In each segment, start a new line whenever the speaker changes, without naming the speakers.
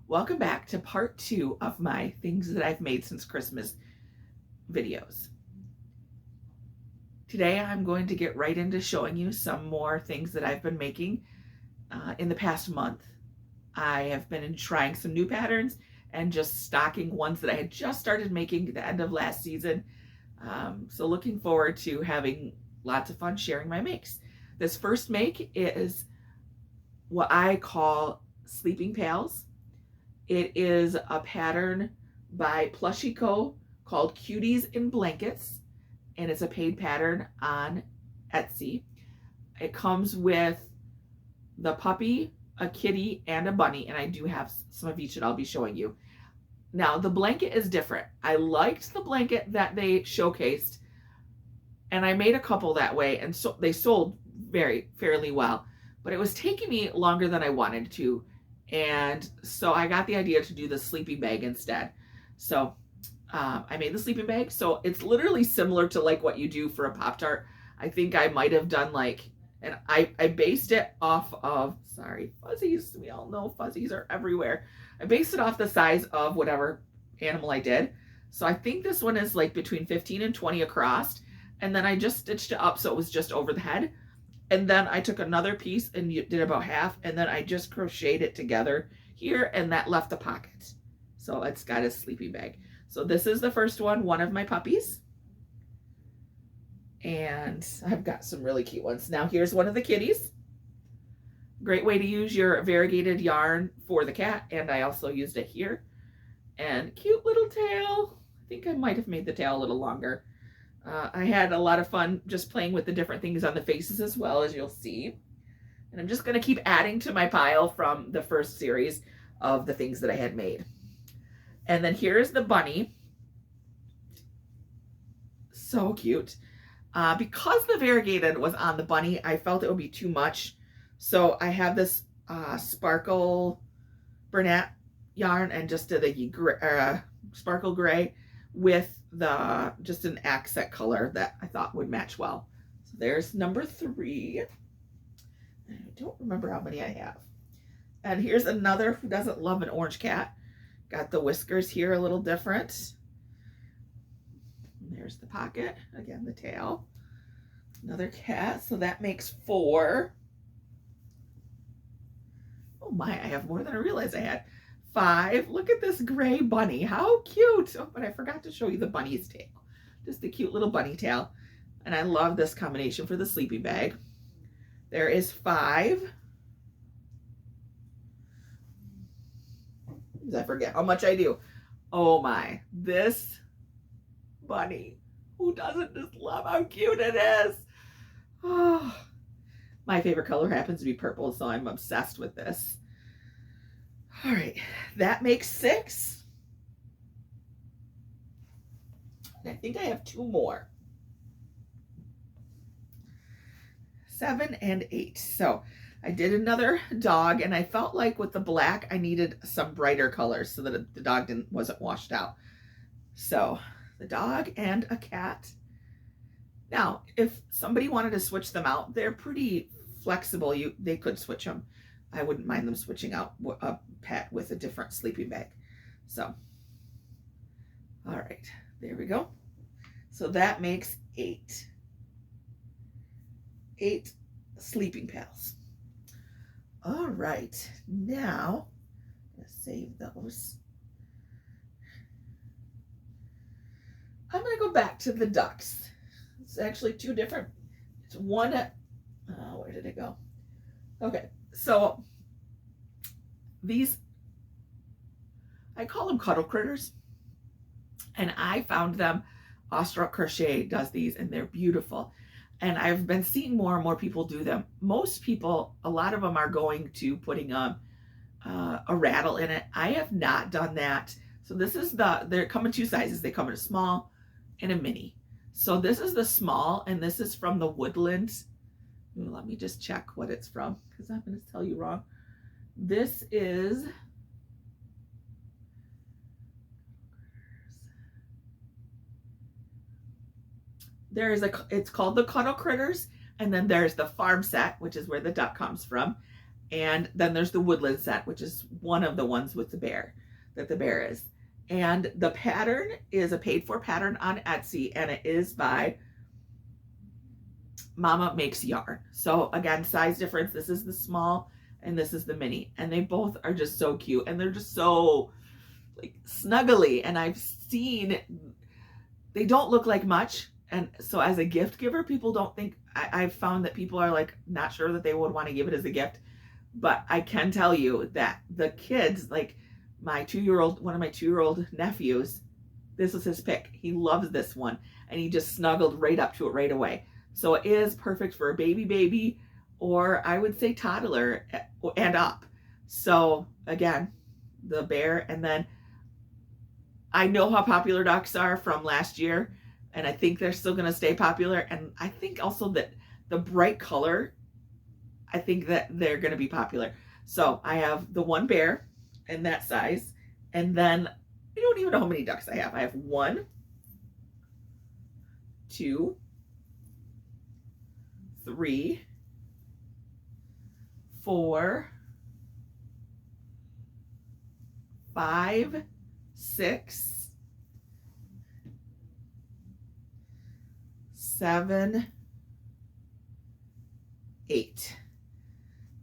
Welcome back to part 2 of my things that I've made since Christmas videos. Today I'm going to get right into showing you some more things that I've been making in the past month. I have been trying some new patterns and just stocking ones that I had just started making at the end of last season. So looking forward to having lots of fun sharing my makes. This first make is what I call Sleeping Pals. It is a pattern by Plushie Co. called Cuties in Blankets, and it's a paid pattern on Etsy. It comes with the puppy, a kitty, and a bunny, and I do have some of each that I'll be showing you. Now, the blanket is different. I liked the blanket that they showcased, and I made a couple that way, and so they sold fairly well, but it was taking me longer than I wanted to. And so I got the idea to do the sleeping bag instead. So I made the sleeping bag. So it's literally similar to like what you do for a Pop-Tart. I think I might have done like, and I based it off of, sorry, fuzzies. We all know fuzzies are everywhere. I based it off the size of whatever animal I did. So I think this one is like between 15 and 20 across. And then I just stitched it up so it was just over the head. And then I took another piece and did about half, and then I just crocheted it together here, and that left the pocket. So it's got a sleeping bag. So this is the first one of my puppies. And I've got some really cute ones. Now here's one of the kitties. Great way to use your variegated yarn for the cat, and I also used it here. And cute little tail. I think I might have made the tail a little longer. I had a lot of fun just playing with the different things on the faces as well, as you'll see. And I'm just going to keep adding to my pile from the first series of the things that I had made. And then here's the bunny. So cute. Because the variegated was on the bunny, I felt it would be too much. So I have this sparkle Bernat yarn and just did the sparkle gray with the just an accent color that I thought would match well. So there's number 3. I don't remember how many I have. And here's another who doesn't love an orange cat. Got the whiskers here a little different. And there's the pocket. Again, the tail. Another cat. So that makes 4. Oh my, I have more than I realized I had. 5. Look at this gray bunny. How cute. Oh, but I forgot to show you the bunny's tail. Just the cute little bunny tail. And I love this combination for the sleeping bag. There is 5. I forget how much I do. Oh my, this bunny. Who doesn't just love how cute it is? Oh, my favorite color happens to be purple, so I'm obsessed with this. All right, that makes 6. And I think I have 2 more. 7 and 8. So I did another dog, and I felt like with the black, I needed some brighter colors so that the dog wasn't washed out. So the dog and a cat. Now, if somebody wanted to switch them out, they're pretty flexible. They could switch them. I wouldn't mind them switching out a pet with a different sleeping bag. So, all right, there we go. So that makes 8. 8 sleeping pals. All right, now let's save those. I'm going to go back to the ducks. It's actually 2 different. It's one at, where did it go? Okay, so these, I call them cuddle critters, and I found them. Awestruck Crochet does these, and they're beautiful. And I've been seeing more and more people do them. Most people, a lot of them are going to putting a rattle in it. I have not done that. So this is they come in 2 sizes. They come in a small and a mini. So this is the small, and this is from the Woodlands. Let me just check what it's from, because I'm going to tell you wrong. This is it's called the Cuddle Critters, and then there's the farm set, which is where the duck comes from. And then there's the woodland set, which is one of the ones with the bear, that the bear is. And the pattern is a paid for pattern on Etsy, and it is by Mama Makes Yarn. So again, size difference. This is the small and this is the mini. And they both are just so cute. And they're just so like snuggly. And I've seen, they don't look like much. And so as a gift giver, people don't think, I've found that people are like not sure that they would want to give it as a gift. But I can tell you that the kids, like my 2-year-old, one of my 2-year-old nephews, this was his pick. He loves this one. And he just snuggled right up to it right away. So it is perfect for a baby, or I would say toddler and up. So again, the bear. And then I know how popular ducks are from last year, and I think they're still going to stay popular. And I think also that the bright color, I think that they're going to be popular. So I have the one bear in that size. And then I don't even know how many ducks I have. I have 1, 2, 3, 4, 5, 6, 7, 8.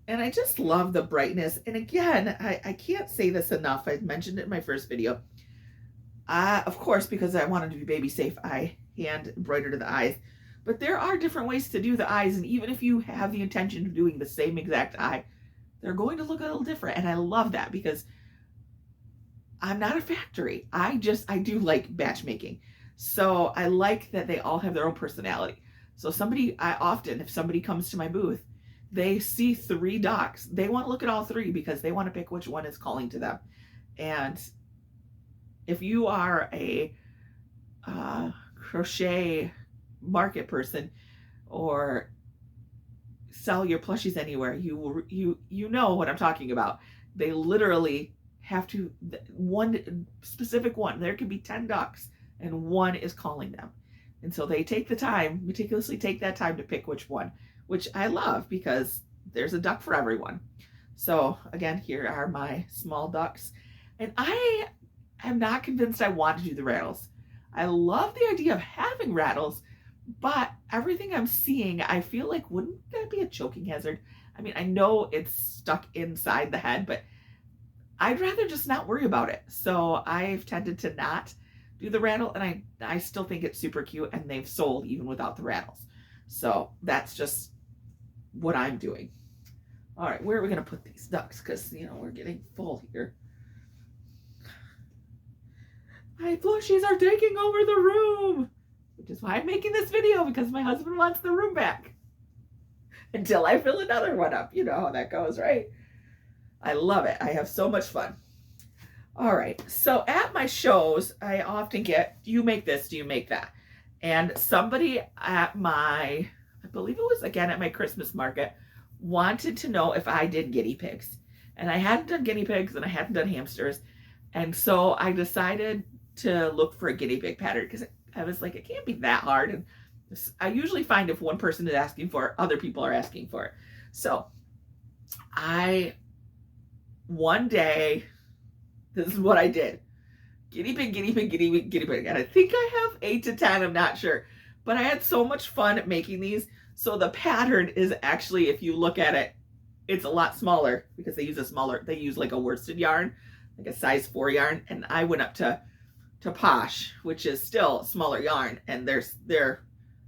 And I just love the brightness. And again, I can't say this enough. I mentioned it in my first video. Of course, because I wanted to be baby safe, I hand embroidered the eyes. But there are different ways to do the eyes. And even if you have the intention of doing the same exact eye, they're going to look a little different. And I love that because I'm not a factory. I do like batch making. So I like that they all have their own personality. So if somebody comes to my booth, they see 3 ducks. They want to look at all 3 because they want to pick which one is calling to them. And if you are a crochet market person or sell your plushies anywhere, you know what I'm talking about. They literally have to, one specific one, there could be 10 ducks and one is calling them. And so they take the time, meticulously take that time to pick which one, which I love because there's a duck for everyone. So again, here are my small ducks. And I am not convinced I want to do the rattles. I love the idea of having rattles, but everything I'm seeing, I feel like, wouldn't that be a choking hazard? I mean, I know it's stuck inside the head, but I'd rather just not worry about it. So I've tended to not do the rattle, and I still think it's super cute, and they've sold even without the rattles. So that's just what I'm doing. All right, where are we going to put these ducks? Because, we're getting full here. My plushies are taking over the room, which is why I'm making this video, because my husband wants the room back until I fill another one up. You know how that goes, right? I love it. I have so much fun. All right, so at my shows, I often get, do you make this? Do you make that? And somebody at I believe it was again at my Christmas market, wanted to know if I did guinea pigs. And I hadn't done guinea pigs and I hadn't done hamsters. And so I decided to look for a guinea pig pattern because I was like, it can't be that hard. And I usually find if one person is asking for it, other people are asking for it. So one day, this is what I did. Guinea pig, guinea pig, guinea pig, guinea pig. And I think I have 8 to 10, I'm not sure. But I had so much fun making these. So the pattern is actually, if you look at it, it's a lot smaller because they use like a worsted yarn, like a size 4 yarn. And I went up to Posh, which is still smaller yarn, and they're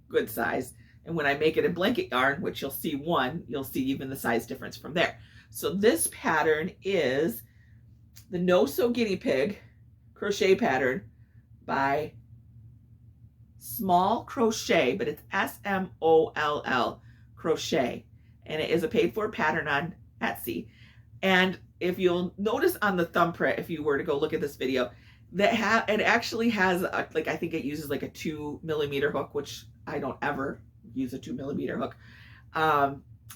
good size. And when I make it in blanket yarn, which you'll see even the size difference from there. So this pattern is the No Sew Guinea Pig crochet pattern by Small Crochet, but it's SMOLL Crochet, and it is a paid for pattern on Etsy. And if you'll notice on the thumbprint, if you were to go look at this video, that it actually has I think it uses like a 2mm hook, which I don't ever use a 2mm hook.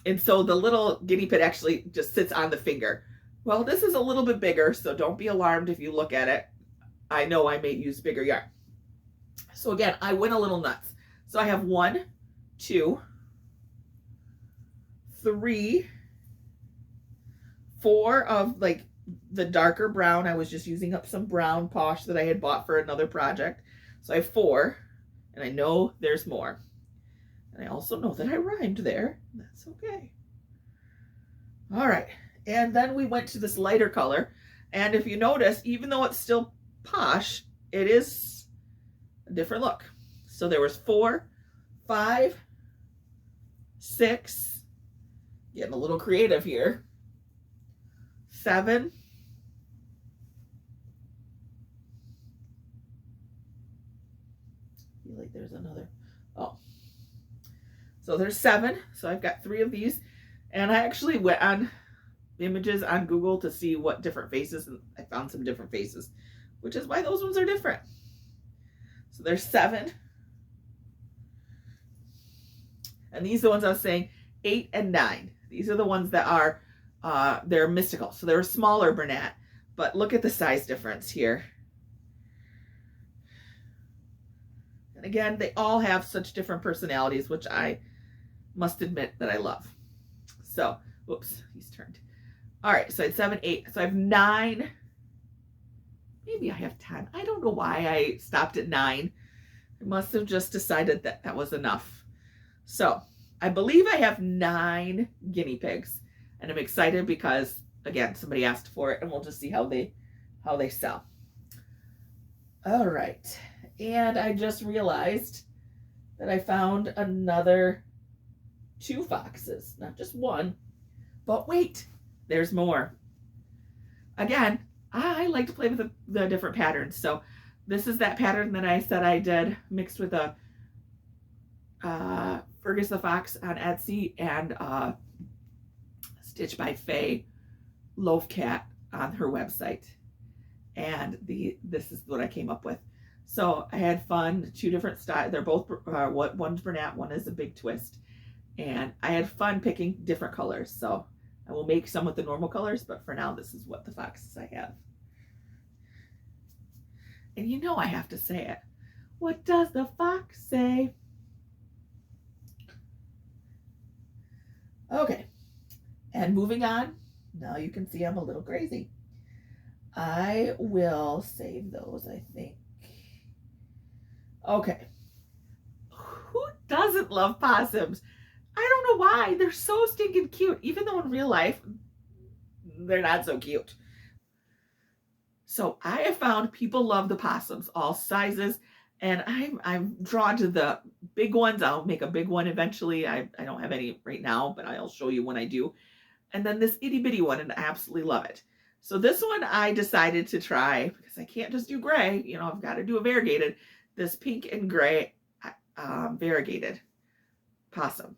And so the little guinea pig actually just sits on the finger. Well, this is a little bit bigger, so don't be alarmed if you look at it. I know I may use bigger yarn. So again, I went a little nuts. So I have 1, 2, 3, 4 of like the darker brown. I was just using up some brown posh that I had bought for another project. So I have 4, and I know there's more. And I also know that I rhymed there. That's okay. All right, and then we went to this lighter color. And if you notice, even though it's still posh, it is a different look. So there was 4, 5, 6, getting a little creative here, 7, I feel like there's another, oh, so there's 7. So I've got 3 of these, and I actually went on images on Google to see what different faces, and I found some different faces, which is why those ones are different. So there's 7. And these are the ones I was saying, 8 and 9. These are the ones that are, they're mystical. So they're a smaller Bernat, but look at the size difference here. And again, they all have such different personalities, which I must admit that I love. So, whoops, he's turned. All right, so I had 7, 8. So I have 9. Maybe I have 10. I don't know why I stopped at 9. I must have just decided that that was enough. So I believe I have 9 guinea pigs, and I'm excited because, again, somebody asked for it, and we'll just see how they sell. All right, and I just realized that I found another 2 foxes, not just 1, but wait, there's more. Again, I like to play with the different patterns. So this is that pattern that I said I did mixed with a Fergus the Fox on Etsy and Stitch by Faye Loaf Cat on her website. And this is what I came up with. So I had fun, 2 different styles. They're both, one's Bernat, one is a big twist. And I had fun picking different colors. So I will make some with the normal colors, but for now, this is what the foxes I have. And you know I have to say it. What does the fox say? Okay, and moving on. Now you can see I'm a little crazy. I will save those, I think. Okay. Who doesn't love possums? I don't know why. They're so stinking cute, even though in real life, they're not so cute. So I have found people love the possums, all sizes, and I'm drawn to the big ones. I'll make a big one eventually. I don't have any right now, but I'll show you when I do. And then this itty bitty one, and I absolutely love it. So this one I decided to try because I can't just do gray. You know, I've got to do a variegated. This pink and gray variegated possum.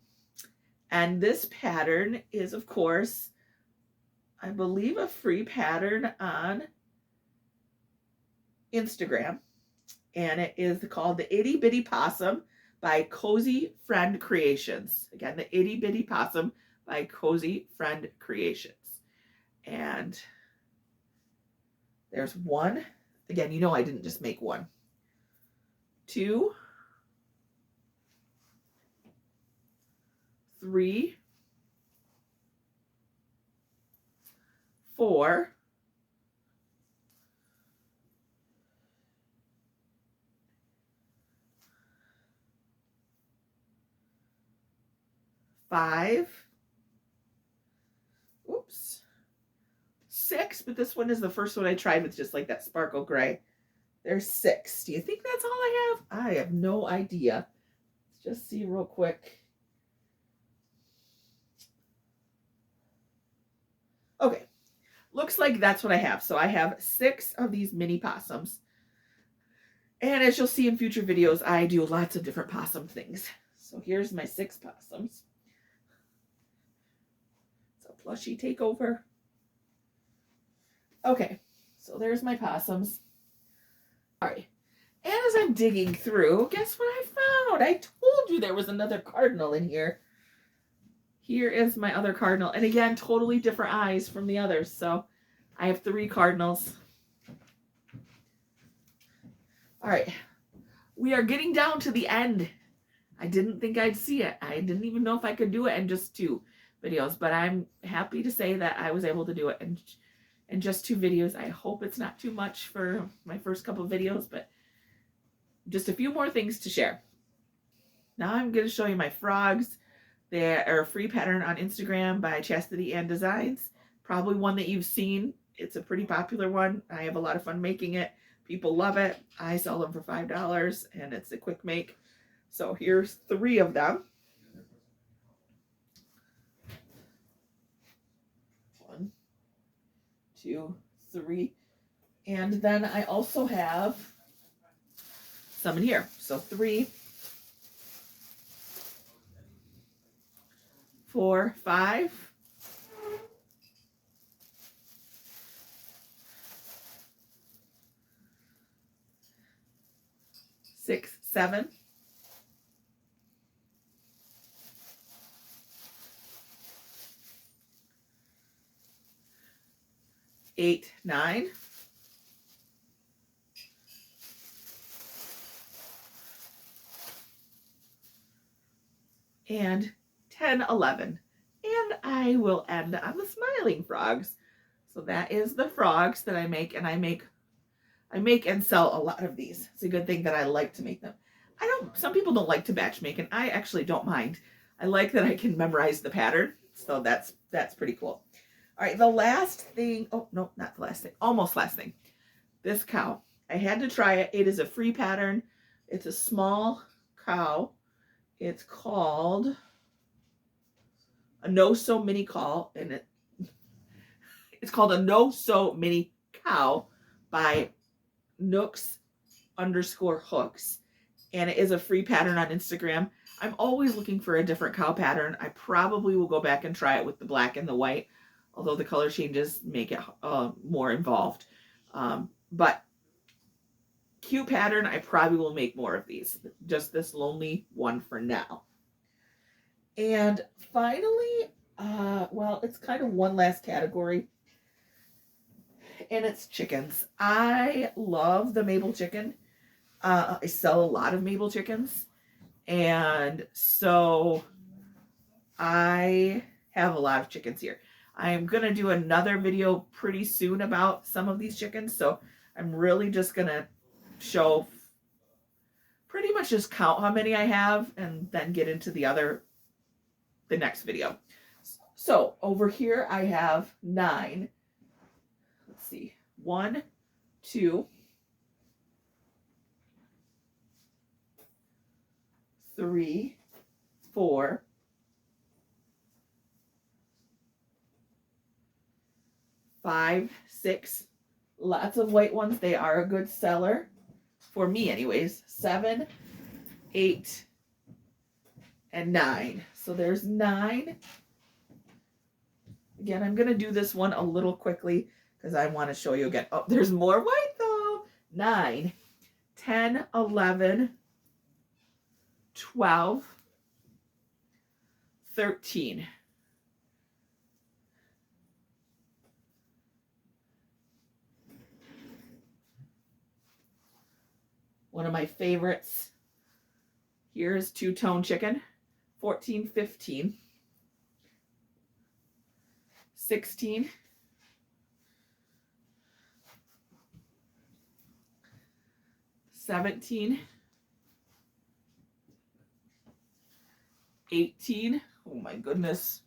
And this pattern is, of course, I believe a free pattern on Instagram. And it is called the Itty Bitty Possum by Cozy Friend Creations. Again, the Itty Bitty Possum by Cozy Friend Creations. And there's 1. Again, you know I didn't just make 1. 2, 3, 4, 5, oops, 6, but this one is the first one I tried with just like that sparkle gray. There's 6. Do you think that's all I have? I have no idea. Let's just see real quick. Okay, looks like that's what I have. So I have 6 of these mini possums. And as you'll see in future videos, I do lots of different possum things. So here's my 6 possums. It's a plushie takeover. Okay, so there's my possums. All right, and as I'm digging through, guess what I found? I told you there was another cardinal in here. Here is my other cardinal. And again, totally different eyes from the others. So I have 3 cardinals. All right, we are getting down to the end. I didn't think I'd see it. I didn't even know if I could do it in just 2. videos, but I'm happy to say that I was able to do it in just 2 videos. I hope it's not too much for my first couple of videos, but just a few more things to share. Now I'm going to show you my frogs. They are a free pattern on Instagram by Chastity and Designs. Probably one that you've seen. It's a pretty popular one. I have a lot of fun making it. People love it. I sell them for $5 and it's a quick make. So here's 3 of them. 1, 2, 3. And then I also have some in here. So 3, 4, 5. 6, 7. 8, 9. And 10, 11. And I will end on the smiling frogs. So that is the frogs that I make, and I make and sell a lot of these. It's a good thing that I like to make them. Some people don't like to batch make, and I actually don't mind. I like that I can memorize the pattern. So that's pretty cool. All right, the last thing, oh no, not the last thing, almost last thing. This cow. I had to try it. It is a free pattern. It's a small cow. It's called a no-sew mini call, and it's called a no-sew mini cow by Nooks_hooks, and it is a free pattern on Instagram. I'm always looking for a different cow pattern. I probably will go back and try it with the black and the white, although the color changes make it more involved. But cute pattern, I probably will make more of these. Just this lonely one for now. And finally, well, it's kind of one last category, and it's chickens. I love the Mabel chicken. I sell a lot of Mabel chickens, and so I have a lot of chickens here. I am going to do another video pretty soon about some of these chickens, so I'm really just going to show, pretty much just count how many I have and then get into the next video. So over here I have 9. Let's see. 1, 2, 3, 4, 5, 6. Lots of white ones. They are a good seller. For me anyways. 7, 8, and 9. So there's 9. Again, I'm going to do this one a little quickly because I want to show you again. Oh, there's more white though. 9, 10, 11, 12, 13. One of my favorites. Here's two-tone chicken. 14, 15, 16, 17, 18. Oh my goodness.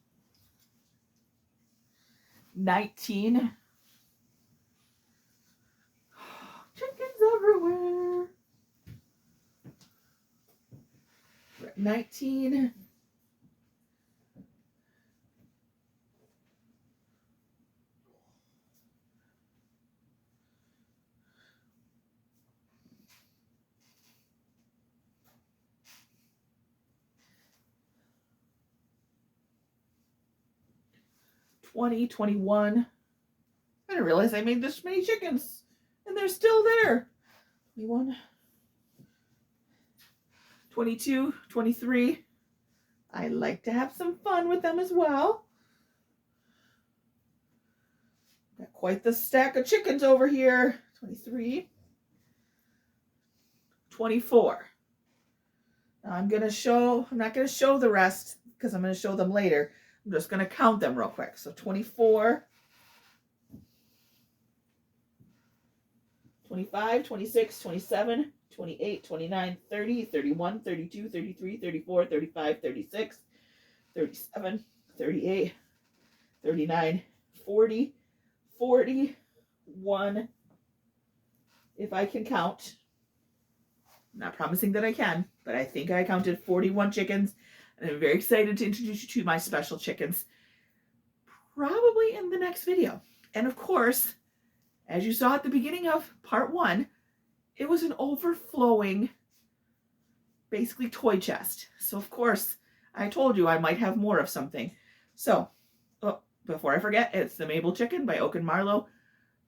19. Chickens everywhere. 19. 20, 21. I didn't realize I made this many chickens, and they're still there. 21, 22, 23. I like to have some fun with them as well. Got quite the stack of chickens over here. 23, 24. Now I'm not going to show the rest because I'm going to show them later. I'm just going to count them real quick. So 24, 25, 26, 27, 28, 29, 30, 31, 32, 33, 34, 35, 36, 37, 38, 39, 40, 41. If I can count, I'm not promising that I can, but I think I counted 41 chickens. And I'm very excited to introduce you to my special chickens, probably in the next video. And of course, as you saw at the beginning of part 1, it was an overflowing, basically toy chest. So of course, I told you I might have more of something. So, before I forget, it's the Mabel Chicken by Oak and Marlowe.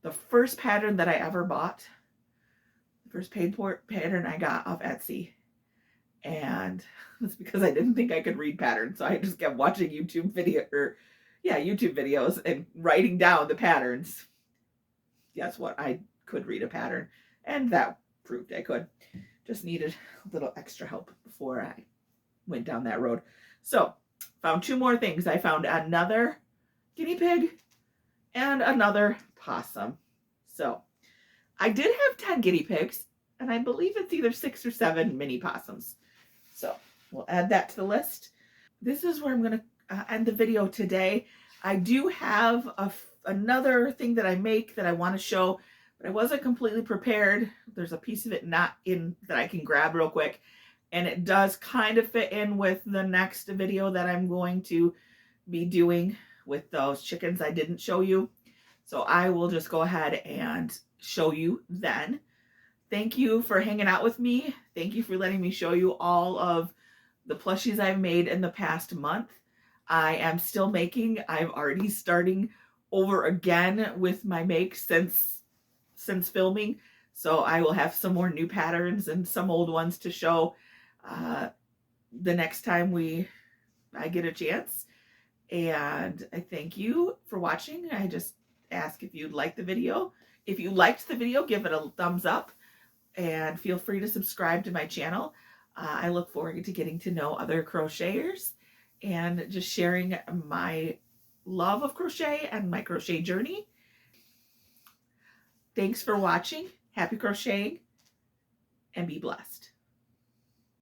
The first pattern that I ever bought. The first paid for pattern I got off Etsy. And it's because I didn't think I could read patterns. So I just kept watching YouTube videos and writing down the patterns. Guess what? I could read a pattern. And that proved I could. Just needed a little extra help before I went down that road. So, found 2 more things. I found another guinea pig and another possum. So, I did have 10 guinea pigs, and I believe it's either 6 or 7 mini possums. So, we'll add that to the list. This is where I'm going to end the video today. I do have another thing that I make that I want to show, but I wasn't completely prepared. There's a piece of it not in that I can grab real quick, and it does kind of fit in with the next video that I'm going to be doing with those chickens I didn't show you. So I will just go ahead and show you then. Thank you for hanging out with me. Thank you for letting me show you all of the plushies I've made in the past month. I am still making. I'm already starting over again with my makes since filming. So I will have some more new patterns and some old ones to show the next time I get a chance. And I thank you for watching. I just ask if you'd like the video. If you liked the video, give it a thumbs up and feel free to subscribe to my channel. I look forward to getting to know other crocheters and just sharing my love of crochet and my crochet journey. Thanks for watching. Happy crocheting and be blessed.